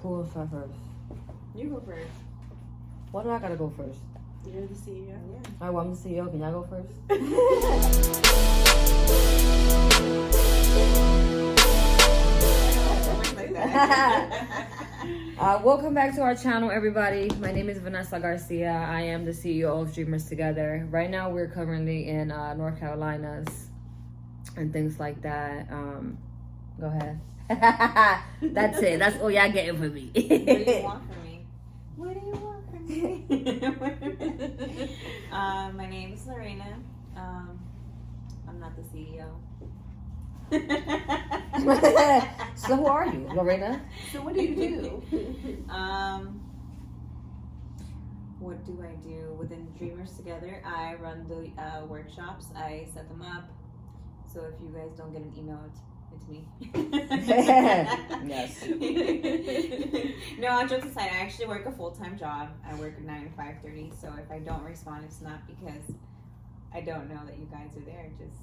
Who will start first? You go first. Why do I gotta go first? You're the CEO. Yeah. Alright, well, I'm the CEO. Can y'all go first? Welcome back to our channel, everybody. My name is Vanessa Garcia. I am the CEO of Dreamers Together. Right now, we're currently in North Carolinas and things like that. Go ahead. That's it. That's all y'all getting from me. What do you want from me? What do you want from me? My name is Lorena. I'm not the CEO. So who are you, Lorena? So what do you do? What do I do within Dreamers Together? I run the workshops. I set them up. So if you guys don't get an email, it's me. Yes. No, all jokes aside, I actually work a full-time job. I work 9 to 5:30. So if I don't respond, it's not because I don't know that you guys are there. Just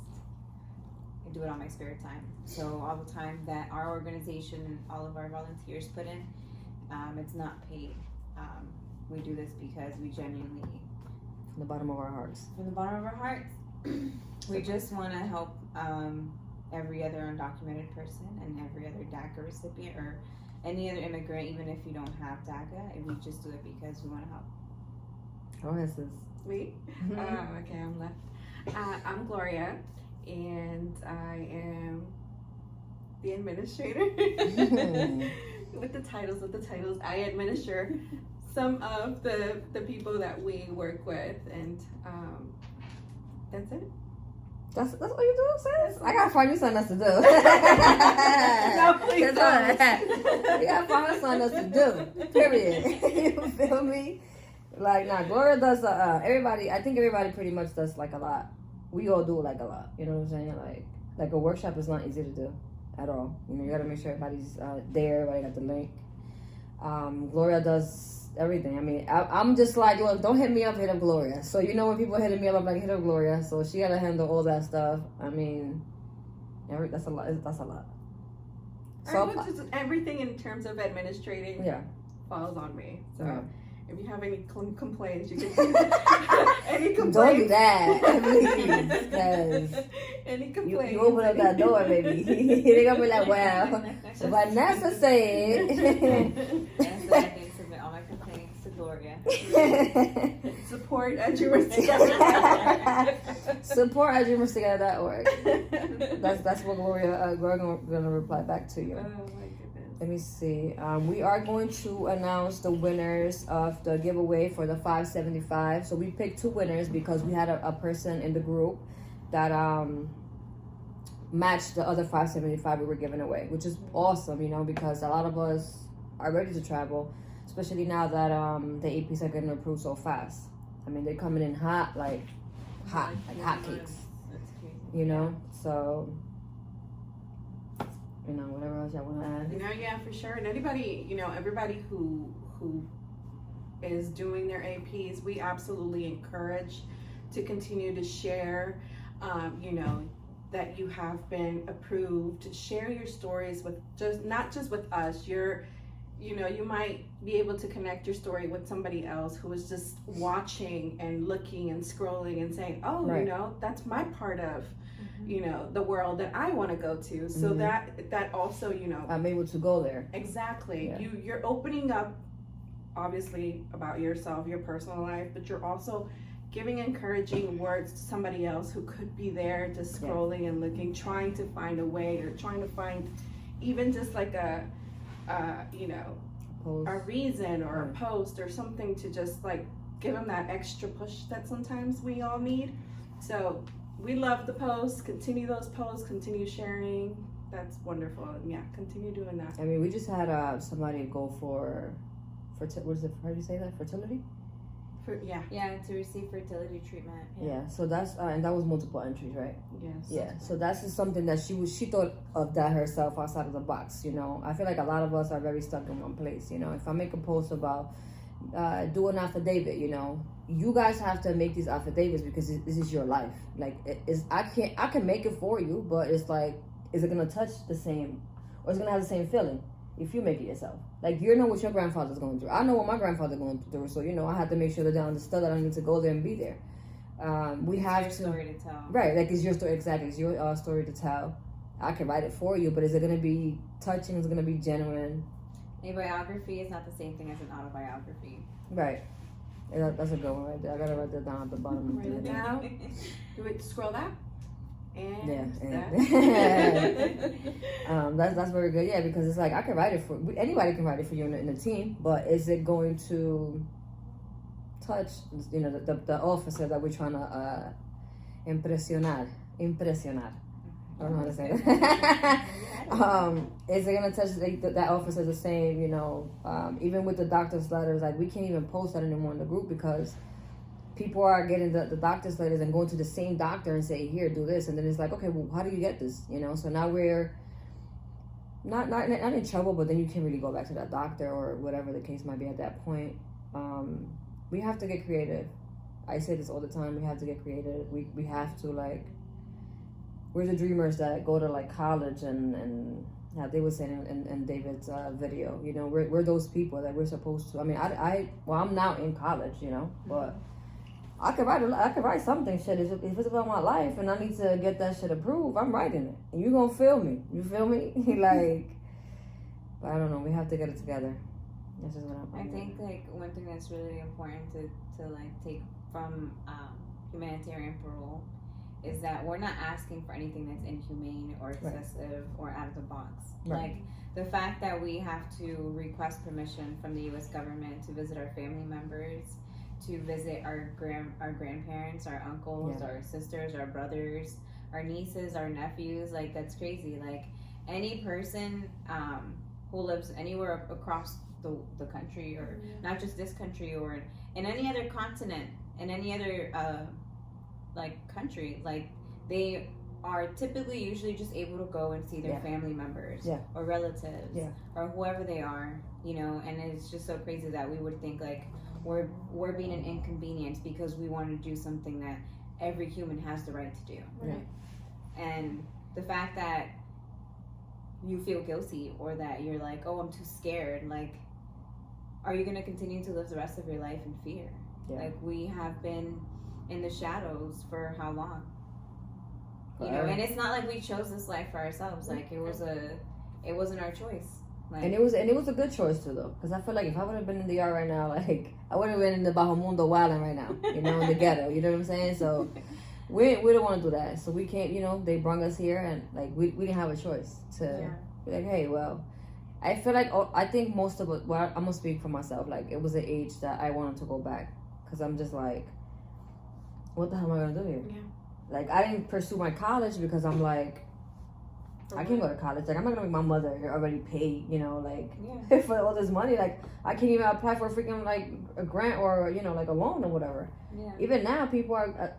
I do it on my spare time. So all the time that our organization and all of our volunteers put in, it's not paid. We do this because we genuinely, From the bottom of our hearts. from the bottom of our hearts, we just want to help every other undocumented person and every other DACA recipient or any other immigrant, even if you don't have DACA. And we just do it because we want to help. Go ahead, sis. Me? Okay, I'm left. I'm Gloria, and I am the administrator. With the titles, I administer some of the people that we work with, and that's it. That's what you do, sis? I gotta find you something else to do. No, please don't. You gotta find us something else to do. Period. You feel me? Like, nah, Gloria does, everybody, I think everybody pretty much does, like, a lot. We all do, like, a lot. You know what I'm saying? Like a workshop is not easy to do at all. You know, you gotta make sure everybody's there, everybody got the link. Gloria does everything. I mean, I'm just like, look, don't hit me up, hit up Gloria. So, you know, when people hitting me up, I'm like, hit up Gloria. So she gotta handle all that stuff. I mean, that's a lot. That's a lot. So Just everything in terms of administrating falls on me. So. Yeah. If you have any complaints, you can any complaints. Don't do that, please, because any complaints. You open up that door, baby. They're gonna be like, well, so Vanessa said. That's what I think. Submit all my complaints to Gloria. Support at Dreamers Together. Support at dreamerstogether.org. That's what Gloria gonna reply back to you. Oh my goodness. Let me see. We are going to announce the winners of the giveaway for the 575. So we picked 2 winners because we had a person in the group that matched the other 575 we were giving away, which is awesome, you know, because a lot of us are ready to travel, especially now that the APs are getting approved so fast. I mean, they're coming in hot, like hotcakes. That's crazy. You know, so. You know, whatever else y'all want to add. No, yeah, for sure. And anybody, you know, everybody who is doing their APs, we absolutely encourage to continue to share, you know, that you have been approved. Share your stories with not just with us. You know, you might be able to connect your story with somebody else who is just watching and looking and scrolling and saying, oh, right. You know, that's my part of, you know, the world that I want to go to. So that also, you know, I'm able to go there. Exactly. Yeah. You're opening up, obviously, about yourself, your personal life, but you're also giving encouraging words to somebody else who could be there just scrolling and looking, trying to find a way, or trying to find even just like you know, Post. a reason or a post or something to just like give them that extra push that sometimes we all need. So we love the posts. Continue those posts. Continue sharing. That's wonderful. And yeah, continue doing that. I mean, we just had somebody go for what is it? How do you say that? Fertility? Yeah, to receive fertility treatment. Yeah. So that's and that was multiple entries, right? Yes. Yeah. So that's just something that she thought of that herself outside of the box. You know, I feel like a lot of us are very stuck in one place. You know, if I make a post about do an affidavit, you know, you guys have to make these affidavits because this is your life. Like, I can make it for you, but it's like, is it gonna touch the same, or is it gonna have the same feeling? if you make it yourself. Like, you know what your grandfather's going through. I know what my grandfather's going through. So, I had to make sure that they understood that I need to go there and be there. We have your story to tell. Right, like, it's your story, exactly. It's your story to tell. I can write it for you, but is it going to be touching? Is it going to be genuine? A biography is not the same thing as an autobiography. Right. That's a good one right there. I got to write that down at the bottom. Write it down. Do it, scroll down. And that's very good. Yeah, because it's like, I can write it for anybody can write it for you in a team, but is it going to touch the officer that we're trying to impresionar? I don't know how to say that. Is it gonna touch that officer the same? Even with the doctor's letters, like, we can't even post that anymore in the group because people are getting the doctor's letters and going to the same doctor and say, here, do this. And then it's like, okay, well, how do you get this? So now we're not in trouble, but then you can't really go back to that doctor or whatever the case might be at that point. We have to get creative. I say this all the time. We have to get creative. We have to, like, we're the dreamers that go to, like, college and how they were saying in David's video, we're those people that we're supposed to. I mean, I'm now in college, but I could write something, shit. If it's about my life and I need to get that shit approved, I'm writing it. And you gonna feel me. You feel me? Like, but I don't know. We have to get it together. That's just what I think, like, one thing that's really important to like, take from humanitarian parole is that we're not asking for anything that's inhumane or excessive or out of the box. Right. Like, the fact that we have to request permission from the U.S. government to visit our family members, to visit our grandparents, our uncles, our sisters, our brothers, our nieces, our nephews, like, that's crazy. Like, any person who lives anywhere across the country, or not just this country, or in any other continent, in any other country, like, they are typically usually just able to go and see their family members or relatives or whoever they are, and it's just so crazy that we would think, like, we're being an inconvenience because we want to do something that every human has the right to do. Right. And the fact that you feel guilty, or that you're like, oh, I'm too scared, like, are you going to continue to live the rest of your life in fear? Like, we have been in the shadows for how long? And it's not like we chose this life for ourselves. Like, it wasn't our choice. Like, and it was a good choice too, though, because I feel like if I would have been in the yard right now, like, I would have been in the Bajo Mundo wilding right now, in the ghetto. You know what I'm saying? So we don't want to do that. So we can't. They brought us here, and, like, we didn't have a choice to be like, hey, well, I feel like I think most of it. Well, I'm gonna speak for myself. Like, it was an age that I wanted to go back, because I'm just like, what the hell am I gonna do here? Yeah. Like, I didn't pursue my college because I'm like, I can't go to college. Like, I'm not gonna make my mother already pay, for all this money. Like, I can't even apply for a freaking, like, a grant or, like, a loan or whatever. Yeah. Even now, a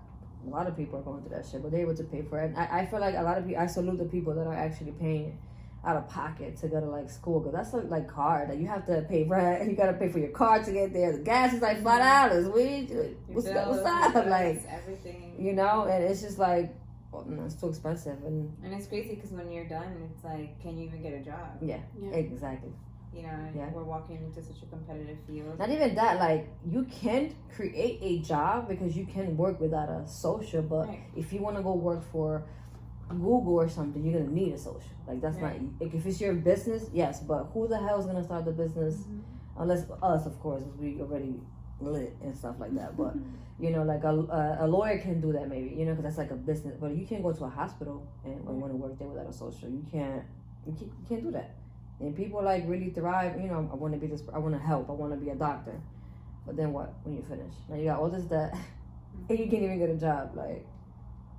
lot of people are going through that shit, but they're able to pay for it. And I feel like a lot of people, I salute the people that are actually paying out of pocket to go to, like, school, because that's, like, hard. Like, you have to pay rent, you gotta pay for your car to get there. The gas is like $5. What's up? Like, everything. And it's just like, it's too expensive. And it's crazy because when you're done, it's like, can you even get a job? Yeah. Exactly. We're walking into such a competitive field. Not even that, like, you can create a job because you can work without a social, but if you want to go work for Google or something, you're gonna need a social. Like, that's not, like, if it's your business, yes, but who the hell is gonna start the business unless us, of course, we already lit and stuff like that. But like a lawyer can do that maybe, because that's like a business. But you can't go to a hospital and want to work there without a social. You can't do that. And people, like, really thrive. I want to be this. I want to help. I want to be a doctor. But then what? When you finish, now you got all this debt, and you can't even get a job. Like,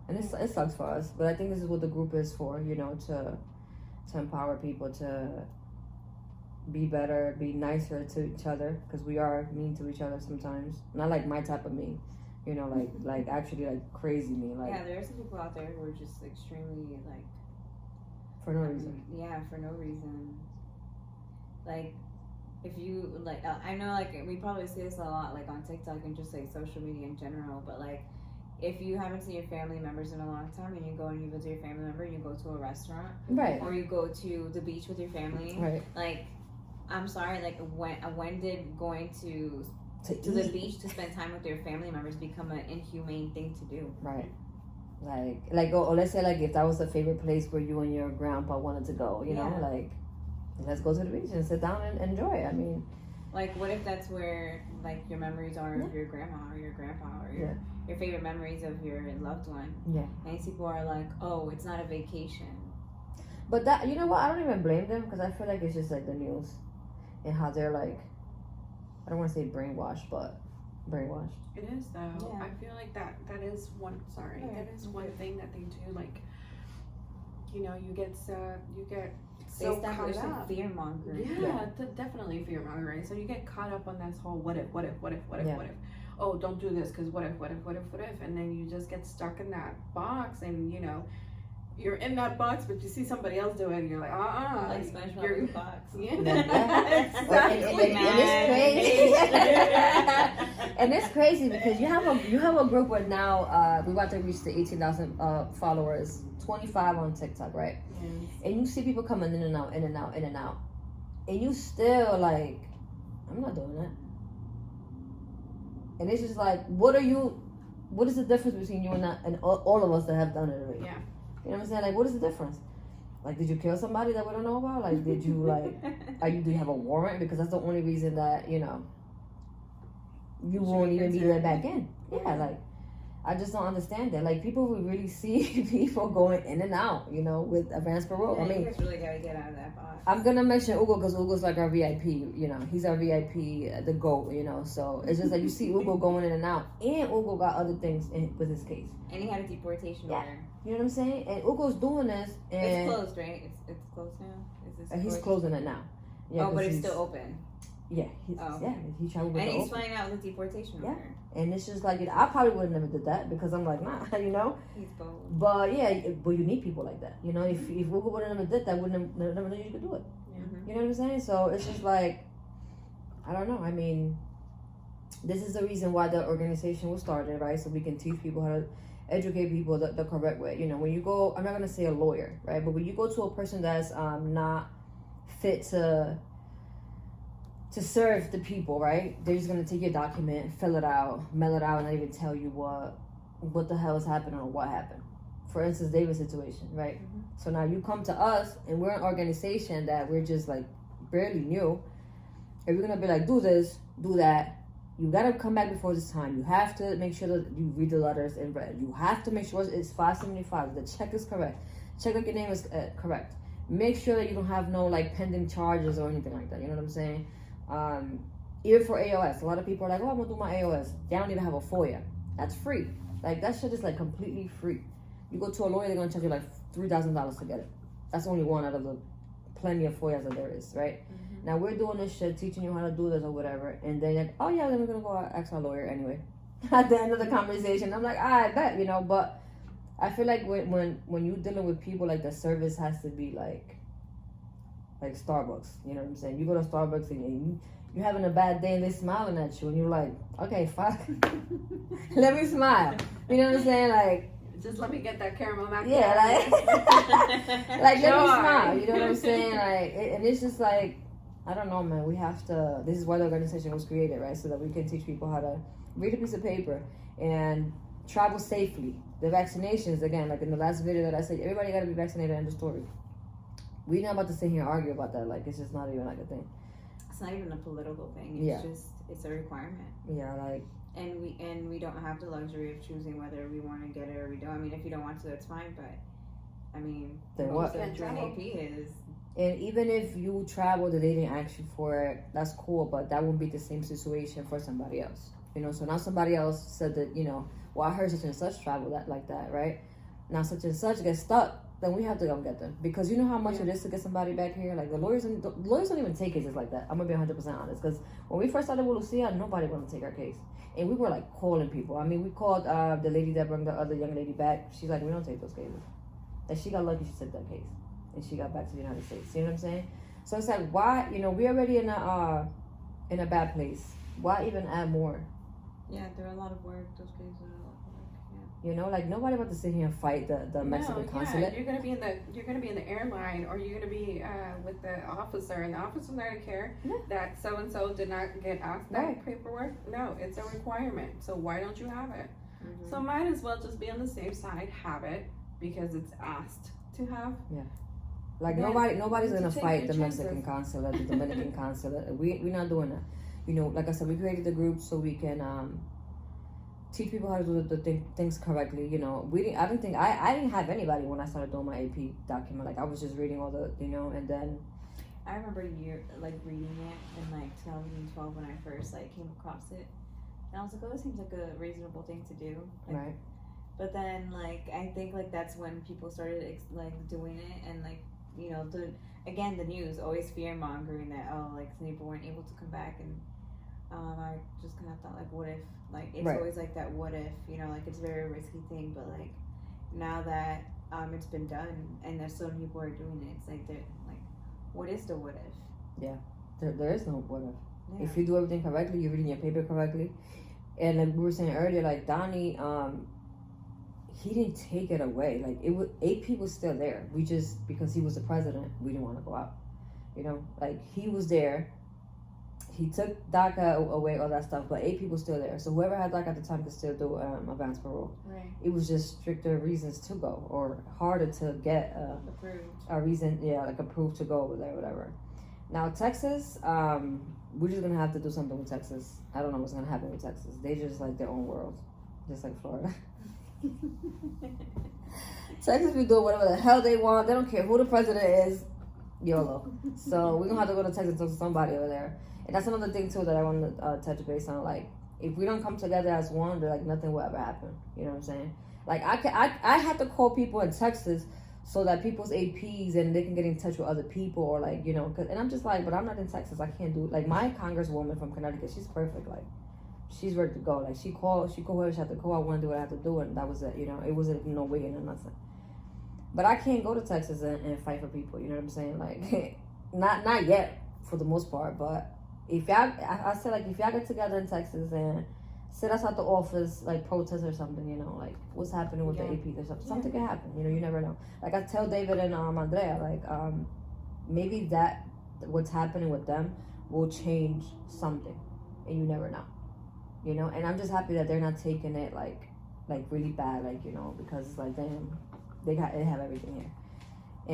and it sucks for us. But I think this is what the group is for. To empower people to be better, be nicer to each other, because we are mean to each other sometimes. Not like my type of mean, like actually, like, crazy mean. Like, there are some people out there who are just extremely, like, for no reason. Yeah, for no reason. Like, if you, like, I know, like, we probably see this a lot, like, on TikTok and just, like, social media in general, but, like, if you haven't seen your family members in a long time and you go and you visit your family member and you go to a restaurant, Right. or you go to the beach with your family, Right. like, I'm sorry, like, when did going to the beach to spend time with your family members become an inhumane thing to do? Right. Like, or let's say, like, if that was a favorite place where you and your grandpa wanted to go, you know, like, let's go to the beach and sit down and enjoy. I mean, like, what if that's where, like, your memories are of your grandma or your grandpa or your favorite memories of your loved one? Yeah. And these people are like, oh, it's not a vacation. But that, you know what? I don't even blame them, because I feel like it's just like the news and how they're like, I don't want to say brainwashed, but brainwashed. It is though. Yeah. I feel like that is one. Sorry, that is one thing that they do. Like, you know, you get so caught up. Fear mongering. Yeah, definitely fear mongering. So you get caught up on this whole what if. Oh, don't do this because what if, and then you just get stuck in that box, and you know, you're in that box, but you see somebody else do it, and you're like, like SpongeBob in the box. Yeah, Exactly. And it's crazy. And it's crazy because you have a group where now we're about to reach the 18,000 followers, 25 on TikTok, right? Yes. And you see people coming in and out, and you still like, I'm not doing that. And it's just like, what is the difference between you and that, and all of us that have done it already? Yeah. You know what I'm saying? Like, what is the difference? Like, did you kill somebody that we don't know about? Like, did you, like, do you have a warrant? Because that's the only reason that, you know, you won't even be let back in. Yeah, like, I just don't understand that. Like, people will really see people going in and out, you know, with advanced parole. Yeah, I mean, you guys really gotta get out of that box. I'm gonna mention Ugo because Ugo's like our VIP, you know. He's our VIP, the GOAT, you know. So it's just like you see Ugo going in and out. And Ugo got other things with his case. And he had a deportation order. You know what I'm saying? And Ugo's doing this. And it's closed, right? It's closed now? Is this he's closing it now. Yeah, but it's still open. Yeah, he traveled with and the he's open. flying out with a deportation order. And it's just like, I probably would have never did that because I'm like, nah, you know. He's bold. But but you need people like that, you know. If Ugo would have never did that, wouldn't have never knew you could do it. Mm-hmm. You know what I'm saying? So it's just like, I don't know. I mean, this is the reason why the organization was started, right? So we can teach people how to educate people the correct way. You know, when you go, I'm not gonna say a lawyer, right? But when you go to a person that's not fit to serve the people, right? They're just gonna take your document, fill it out, mail it out, and not even tell you what the hell is happening or what happened. For instance, David's situation, right? Mm-hmm. So now you come to us, and we're an organization that we're just like barely new, and we're gonna be like, do this, do that. You gotta come back before this time. You have to make sure that you read the letters in red. You have to make sure it's 575. The check is correct. Check like your name is correct. Make sure that you don't have no like pending charges or anything like that. You know what I'm saying? Even for AOS, a lot of people are like, oh, I'm gonna do my AOS. They don't even have a FOIA. That's free. Like, that shit is like completely free. You go to a lawyer, they're gonna charge you like $3,000 to get it. That's only one out of the plenty of FOIAs that there is, right? Mm-hmm. Now we're doing this shit, teaching you how to do this or whatever, and then like, oh yeah, then we're gonna go ask our lawyer anyway. At the end of the conversation, I'm like, I bet, you know. But I feel like when you're dealing with people, like, the service has to be like Starbucks. You know what I'm saying? You go to Starbucks and you're having a bad day and they're smiling at you and you're like, okay, fuck. Let me smile. You know what I'm saying? Like, just let me get that caramel macchiato. Yeah, like let me smile. You know what I'm saying? Like, and it's just like, I don't know, man. We have to. This is why the organization was created, right? So that we can teach people how to read a piece of paper and travel safely. The vaccinations, again, like in the last video that I said, everybody got to be vaccinated. End of story. We're not about to sit here and argue about that. Like, it's just not even like a thing. It's not even a political thing. It's just, it's a requirement. Yeah, like. And we don't have the luxury of choosing whether we want to get it or we don't. I mean, if you don't want to, that's fine. But I mean, then most what? of doing AP is. And even if you travel, that they didn't ask you for it, that's cool. But that won't be the same situation for somebody else. You know, so now somebody else said that, you know, well, I heard such and such travel that like that, right? Now such and such gets stuck. Then we have to go get them, because you know how much it is to get somebody back here. Like, the lawyers don't even take cases like that. I'm gonna be 100% honest, because when we first started with Lucia, nobody wanted to take our case, and we were like calling people. I mean, we called the lady that brought the other young lady back. She's like, we don't take those cases. And she got lucky she took that case, and she got back to the United States. You know what I'm saying? So it's like, why? You know, we're already in a bad place. Why even add more? Yeah, there are a lot of work. Those cases are a lot of work. You know, like nobody about to sit here and fight the Mexican consulate. You're gonna be in the airline, or you're gonna be with the officer, and the officer's not gonna care that so and so did not get asked that paperwork. No, it's a requirement. So why don't you have it? Mm-hmm. So might as well just be on the safe side, have it because it's asked to have. Yeah. Like nobody's gonna fight the Mexican consulate, the Dominican consulate. We're not doing that. You know, like I said, we created the group so we can teach people how to do the things correctly. You know, I didn't have anybody when I started doing my AP document. Like I was just reading all the, you know, and then I remember reading it in like 2012 when I first like came across it, and I was like, oh, this seems like a reasonable thing to do. Like, right. But then like I think like that's when people started like doing it, and like, you know, the news always fear mongering that, oh, like some people weren't able to come back, and I just kind of thought like, what if, like it's always like that what if, you know, like it's a very risky thing, but like now that it's been done and there's so many people are doing it, it's like what is the what if? Yeah, there is no what if. Yeah. If you do everything correctly, you're reading your paper correctly, and like we were saying earlier, like Donnie, he didn't take it away. Like AP was still there. We just, because he was the president, we didn't want to go out. You know, like he was there. He took DACA away, all that stuff, but AP was still there. So whoever had DACA at the time could still do advance parole. Right. It was just stricter reasons to go, or harder to get approved. A reason, like approved to go over there, whatever. Now Texas, we're just gonna have to do something with Texas. I don't know what's gonna happen with Texas. They just like their own world, just like Florida. Texas be doing whatever the hell they want. They don't care who the president is. YOLO. So we're gonna have to go to Texas and talk to somebody over there. And that's another thing too that I want to touch base on. Like, if we don't come together as one, then like nothing will ever happen. You know what I'm saying? Like I have to call people in Texas so that people's APs and they can get in touch with other people, or like, you know, and I'm just like, but I'm not in Texas. I can't do, like, my congresswoman from Connecticut. She's perfect. Like, she's ready to go. Like, she called whoever she had to call. I want to do what I have to do, and that was it. You know, it wasn't no waiting or nothing. But I can't go to Texas and fight for people. You know what I'm saying? Like, not yet for the most part. But if y'all, I said, like, if y'all get together in Texas and sit us at the office, like, protest or something, you know, like, what's happening with the AP or something. Something can happen. You know, you never know. Like, I tell David and Andrea, like, maybe that what's happening with them will change something, and you never know. You know, and I'm just happy that they're not taking it like really bad, like, you know, because it's like, damn, they have everything here,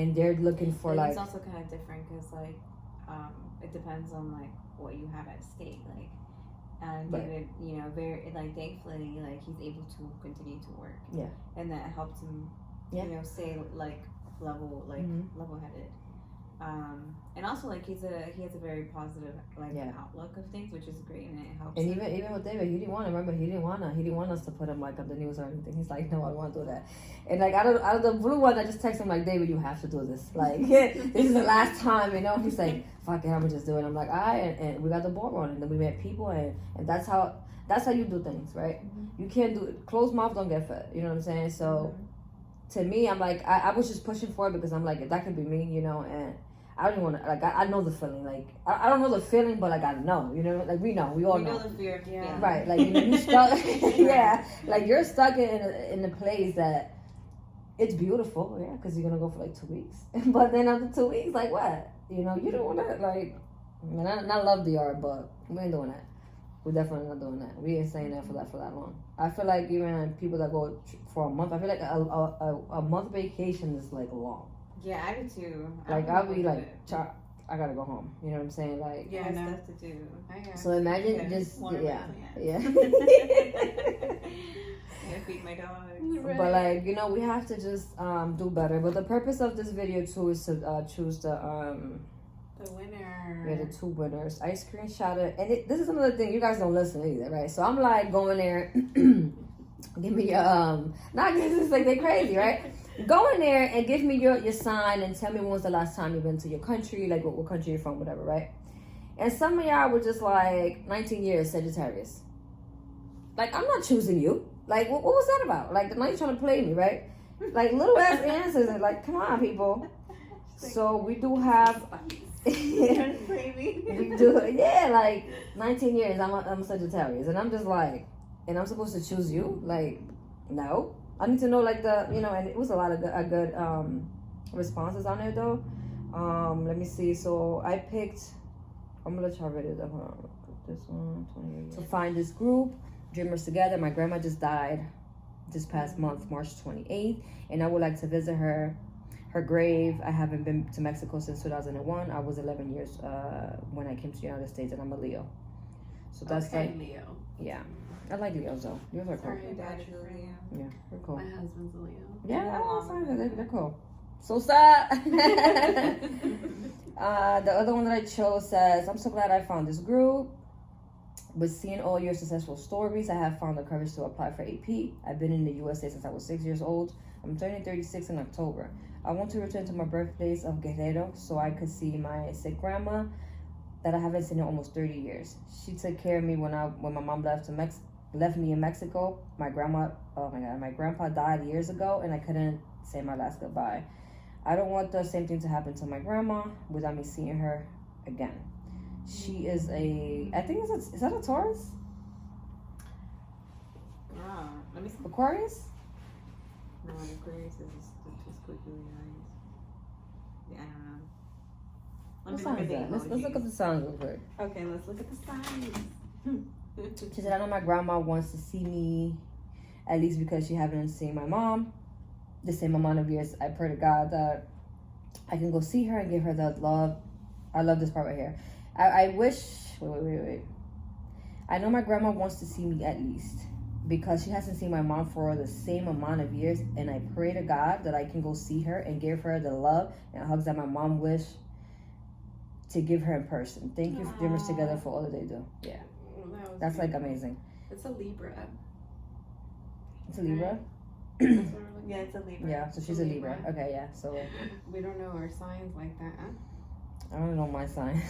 and they're looking for like. It's also kind of different because like, it depends on like what you have at stake, like, and David, you know, very like thankfully like he's able to continue to work. Yeah. And that helps him, you know, stay like level-headed. And also like he has a very positive like outlook of things, which is great, and it helps. And even with David, he didn't want us to put him like on the news or anything. He's like, no, I don't want to do that. And like out of the blue one, I just text him like, David, you have to do this. Like, this is the last time, you know. He's like, fuck it, I'm just do it. I'm like, all right, and we got the ball rolling, and then we met people, and that's how you do things, right? Mm-hmm. You can't do it. Closed mouth don't get fed. You know what I'm saying? So to me, I'm like, I was just pushing for it because I'm like, that could be me, you know, and I don't even want to, like, I know the feeling, like, I don't know the feeling, but, like, I know, you know, like, we all know. The fear of feeling. Right, like, you know, you stuck, yeah, like, you're stuck in a place that, it's beautiful, yeah, because you're going to go for, like, 2 weeks, but then after 2 weeks, like, what, you know, you don't want to, like, I mean, I love DR, but we ain't doing that. We're definitely not doing that. We ain't staying there for that long. I feel like even people that go for a month, I feel like a month vacation is, like, long. Yeah, I do too. Like, I'll be like, I gotta go home. You know what I'm saying? Like, I have stuff to do. So imagine just, yeah. I feed my dog. Right. But like, you know, we have to just do better. But the purpose of this video too is to choose the winner. Yeah, the 2 winners. I screenshotted, and this is another thing, you guys don't listen either, right? So I'm like going there, give me your not because it's like they're crazy, right? Go in there and give me your sign and tell me when was the last time you've been to your country, like what country you're from, whatever, right? And some of y'all were just like 19 years Sagittarius. Like, I'm not choosing you. Like, what was that about? Like, now you're trying to play me, right? Like, little ass answers, and like, come on, people. So we do have. We do, yeah, like 19 years. I'm a Sagittarius, and I'm just like, and I'm supposed to choose you? Like, no. I need to know like the, you know, and it was a lot of good responses on there though. Let me see. So I picked, I'm gonna let y'all read it. Hold on. This one, 28. To find this group, Dreamers Together. My grandma just died this past month, March 28th, and I would like to visit her grave. I haven't been to Mexico since 2001. I was 11 years when I came to the United States, and I'm a Leo. So that's okay, like, Leo. yeah. I like Leos though. Leos are cool. Sorry, My dad is Leo. a Leo. Yeah, they're cool. My husband's a Leo. Yeah, they're cool. So sad. The other one that I chose says, I'm so glad I found this group. With seeing all your successful stories, I have found the courage to apply for AP. I've been in the USA since I was 6 years old. I'm turning 36 in October. I want to return to my birthplace of Guerrero so I could see my sick grandma that I haven't seen in almost 30 years. She took care of me when my mom left me in Mexico. My grandpa died years ago and I couldn't say my last goodbye. I don't want the same thing to happen to my grandma without me seeing her again. She is I think is that a Taurus? Oh, let me see. Aquarius? No, an Aquarius is just quickly lines. Yeah, I don't know. What sign is that? Let's look at the signs real quick. Okay, let's look at the signs. She said, I know my grandma wants to see me, at least because she haven't seen my mom the same amount of years. I pray to God that I can go see her and give her the love. I love this part right here. I wish, wait. I know my grandma wants to see me at least because she hasn't seen my mom for the same amount of years, and I pray to God that I can go see her and give her the love and hugs that my mom wished to give her in person. Thank you for Dreamers Together for all that they do. Yeah. That's like amazing. It's a Libra. It's a Libra? Yeah, it's a Libra. Yeah, so she's a Libra. Okay, yeah. So we don't know our signs like that. Huh? I don't know my sign.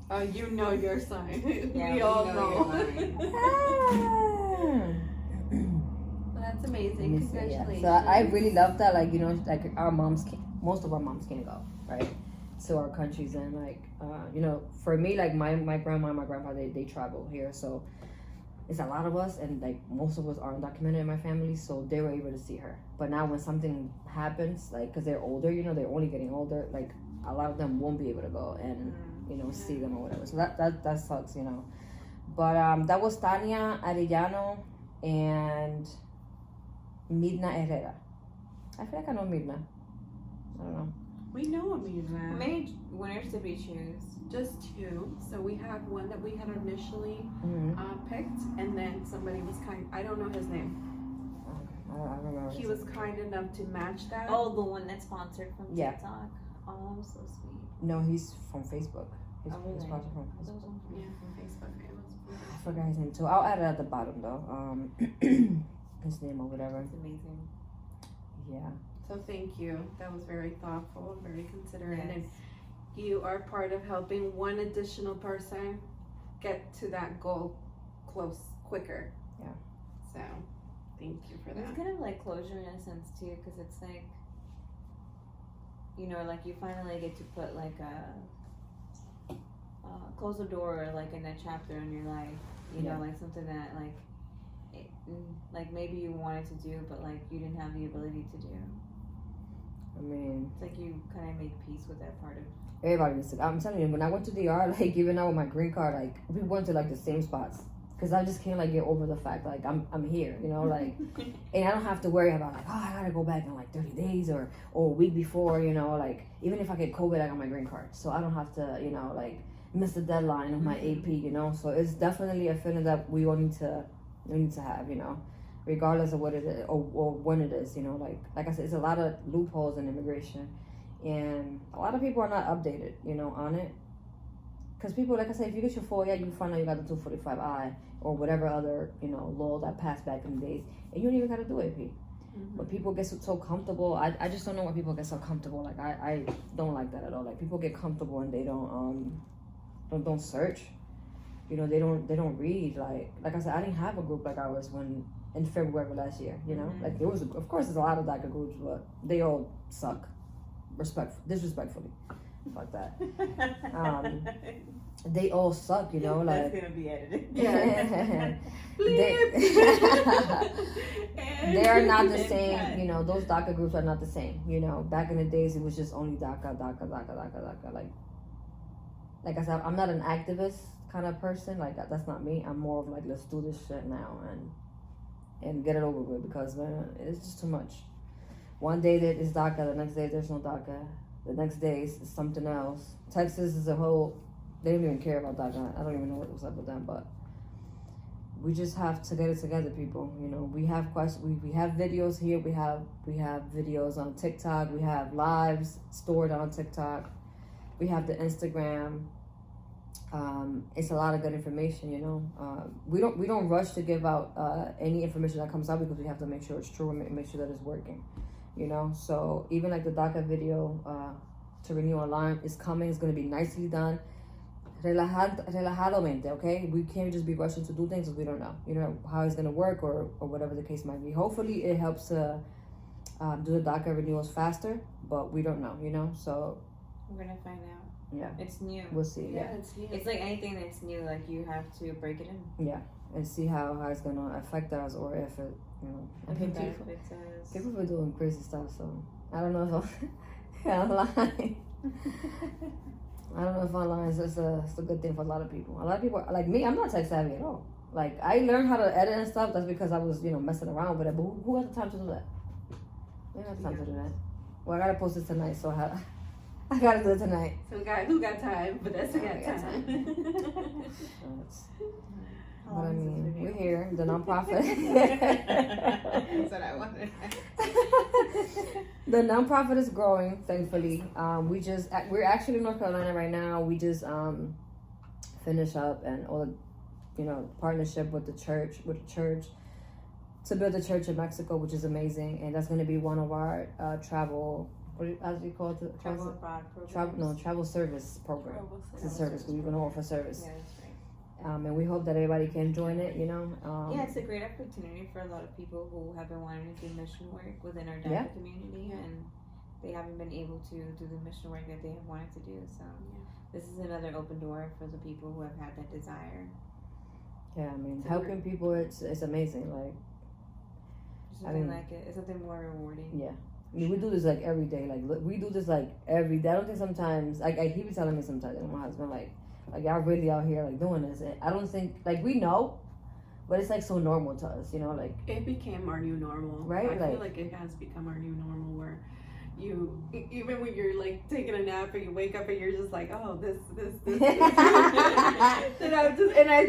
Oh, you know your sign. Yeah, we all know. Well, that's amazing. Congratulations. So I really love that. Like, you know, like most of our moms can't go, right? To our countries, and like, you know, for me, like my grandma and my grandpa, they travel here, so it's a lot of us, and like most of us aren't documented in my family, so they were able to see her. But now when something happens, like, because they're older, you know, they're only getting older, like a lot of them won't be able to go and you know see them or whatever. So that sucks, you know. But that was Tania Arellano and Midna Herrera. I feel like I know Midna. I don't know. We know Amira. How many winners did we choose? Just two. So we had one that we had initially picked, and then somebody was I don't know his name. I don't remember. He was kind enough to match that. Oh, the one that's sponsored from Yeah. TikTok. Oh, so sweet. No, he's from Facebook. He's really? sponsored from That Facebook. was one from Yeah, from Facebook. It was I forgot his name too. I'll add it at the bottom though. His name or whatever. It's amazing. Yeah. So thank you. That was very thoughtful, very considerate, Yes. and you are part of helping one additional person get to that goal quicker. Yeah. So, thank you for that. It's kind of like closure in a sense too, because it's like, you know, like you finally get to put like close the door, like in a chapter in your life, you know, like something that like maybe you wanted to do, but like you didn't have the ability to do. I mean, It's like you kind of make peace with that part of. everybody needs to. I'm telling you, when I went to DR, like even out with my green card, like we went to like the same spots. Cause I just can't like get over the fact like I'm here, you know, like, and I don't have to worry about like, oh, I gotta go back in like 30 days or a week before, you know, like even if I get COVID, I got my green card, so I don't have to, you know, like miss the deadline of my AP, you know. So it's definitely a feeling that we all need to have, you know, regardless of what it is or when it is, you know. Like I said, it's a lot of loopholes in immigration, and a lot of people are not updated, you know, on it. Because people, like I said, if you get your FOIA, you find out you got the 245I or whatever other, you know, law that passed back in the days, and you don't even got to do AP. But people get so comfortable. I just don't know why people get so comfortable. Like I don't like that at all. Like people get comfortable and they don't search. You know, they don't read. Like I said, I didn't have a group like ours in February of last year. You know, like there was of course there's a lot of DACA groups, but they all suck, disrespectfully. Fuck that. They all suck, you know. Like that's gonna be edited. Yeah. They are not the same, you know. Those DACA groups are not the same, you know. Back in the days, it was just only DACA. Like I said, I'm not an activist kind of person. Like that's not me. I'm more of like, let's do this shit now and get it over with, because man, it's just too much. One day that is DACA, the next day there's no DACA, the next day is something else. Texas is a whole. They don't even care about DACA. I don't even know what was up with them, but we just have to get it together, people. You know, we have questions. We have videos here. We have videos on TikTok. We have lives stored on TikTok. We have the Instagram. It's a lot of good information. You know, we don't rush to give out any information that comes out, because we have to make sure it's true and make sure that it's working. You know, so even like the DACA video to renew online is coming. It's going to be nicely done. Relajadamente, okay? We can't just be rushing to do things because we don't know, you know, how it's gonna work or whatever the case might be. Hopefully, it helps to do the DACA renewals faster, but we don't know, you know. So we're gonna find out. Yeah, it's new. We'll see. Yeah, it's new. It's like anything that's new. Like you have to break it in. Yeah, and see how it's gonna affect us, or if it, you know. I mean, people are doing crazy stuff, so I don't know if I'm lying. I don't know if online is it's a good thing for a lot of people. A lot of people, like me, I'm not tech savvy at all. Like, I learned how to edit and stuff. That's because I was, you know, messing around with it. But who has the time to do that? We don't have time to do that. Well, I gotta post it tonight, so I gotta do it tonight. So who got time? But that's who got time. But I mean, we're here, the nonprofit. That's what I wanted. The nonprofit is growing, thankfully. We're actually in North Carolina right now. We just finish up and all the, you know, partnership with the church to build a church in Mexico, which is amazing, and that's going to be one of our travel. As we call it, travel service program. It's a service. We're going to offer service. Yeah, that's right. And we hope that everybody can join it, you know. Yeah, it's a great opportunity for a lot of people who have been wanting to do mission work within our DACA community, and they haven't been able to do the mission work that they have wanted to do. So this is another open door for the people who have had that desire. Yeah, I mean, helping people, it's amazing. Like, It's something more rewarding. Yeah. I mean, we do this like every day. Like, we do this like every day. I don't think sometimes, like, he be telling me sometimes, and my husband, like y'all really out here like doing this. And I don't think, like, we know, but it's like so normal to us, you know, like. It became our new normal. Right? I feel like it has become our new normal, where you, even when you're like taking a nap and you wake up and you're just like, oh, this. And I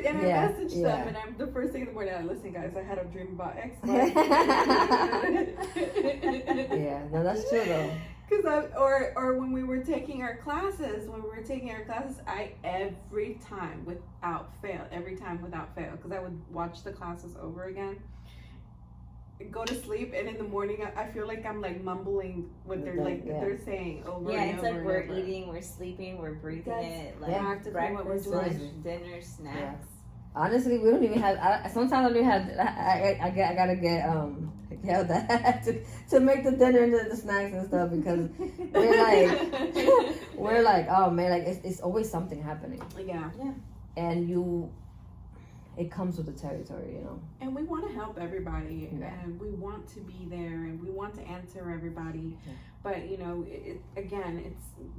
messaged them, and I'm the first thing in the morning, listen guys, I had a dream about X. Yeah, no, that's true though. Or when we were taking our classes, I every time without fail, because I would watch the classes over again, go to sleep, and in the morning I feel like I'm like mumbling what they're saying over and over. Yeah, it's like we're eating, we're sleeping, we're breathing it, like breakfast, lunch, dinner, snacks. Yeah. Honestly, we don't even have. Sometimes I don't even have. I gotta get yelled at to make the dinner and the snacks and stuff, because we're like oh man, like it's always something happening. Yeah. And it comes with the territory, you know. And we want to help everybody, and we want to be there, and we want to answer everybody. Yeah. But you know,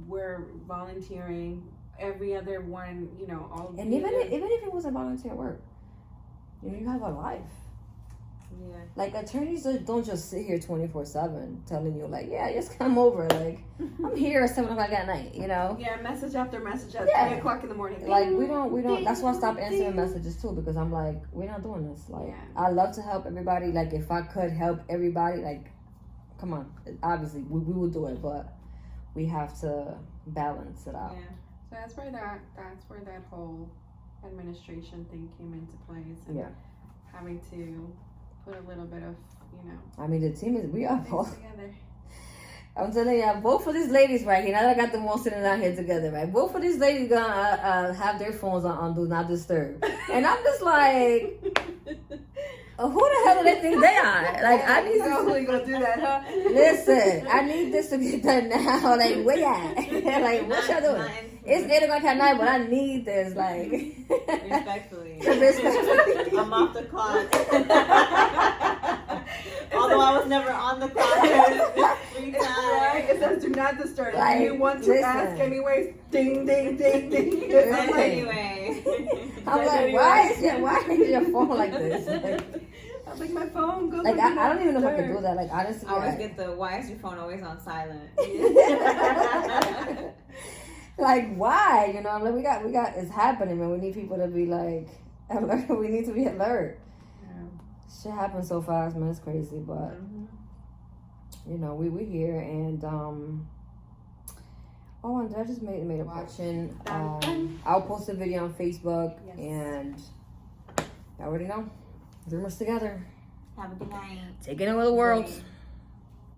we're volunteering. Every other one, you know, all. And even if it wasn't volunteer work, you know, you have a life. Yeah. Like, attorneys don't just sit here 24/7 telling you like, yeah, just come over. Like, I'm here at 7 o'clock at night, you know. Yeah, message after message at 3 o'clock in the morning. Like, we don't. That's why I stopped answering messages too, because I'm like, we're not doing this. Like, I love to help everybody. Like, if I could help everybody, like, come on. Obviously, we would do it, but we have to balance it out. Yeah. So that's where that whole administration thing came into place, and having to put a little bit of, you know. I mean, the team we are both together. I'm telling you, both of these ladies right here. Now that I got them all sitting down here together, right? Both of these ladies gonna have their phones on do not disturb, and I'm just like, who the hell do they think they are? Like, I need Totally gonna do that, huh? Listen, I need this to get done now. Like, where y'all at? Like, what y'all doing? It's 8 o'clock at night, but I need this. Like, Respectfully. respectfully. I'm off the clock. Although I was never on the clock. Free time. Right? It says do not disturb. Like, You want to listen. ask anyways? Ding, ding, ding, ding. Listen. Anyway. I'm like, why is your phone like this? I'm like, my phone goes Like, on I don't even know if I disturb. could do that. Like, honestly, I always like, get the, why is your phone always on silent? like, why? You know, I'm like, we got, it's happening, man. We need people to be like, alert. We need to be alert. Shit happens so fast, man. It's crazy, but you know, we here, and and I just made a question. I'll post a video on Facebook, and you already know, Dreamers together, Have a good night. taking over the world.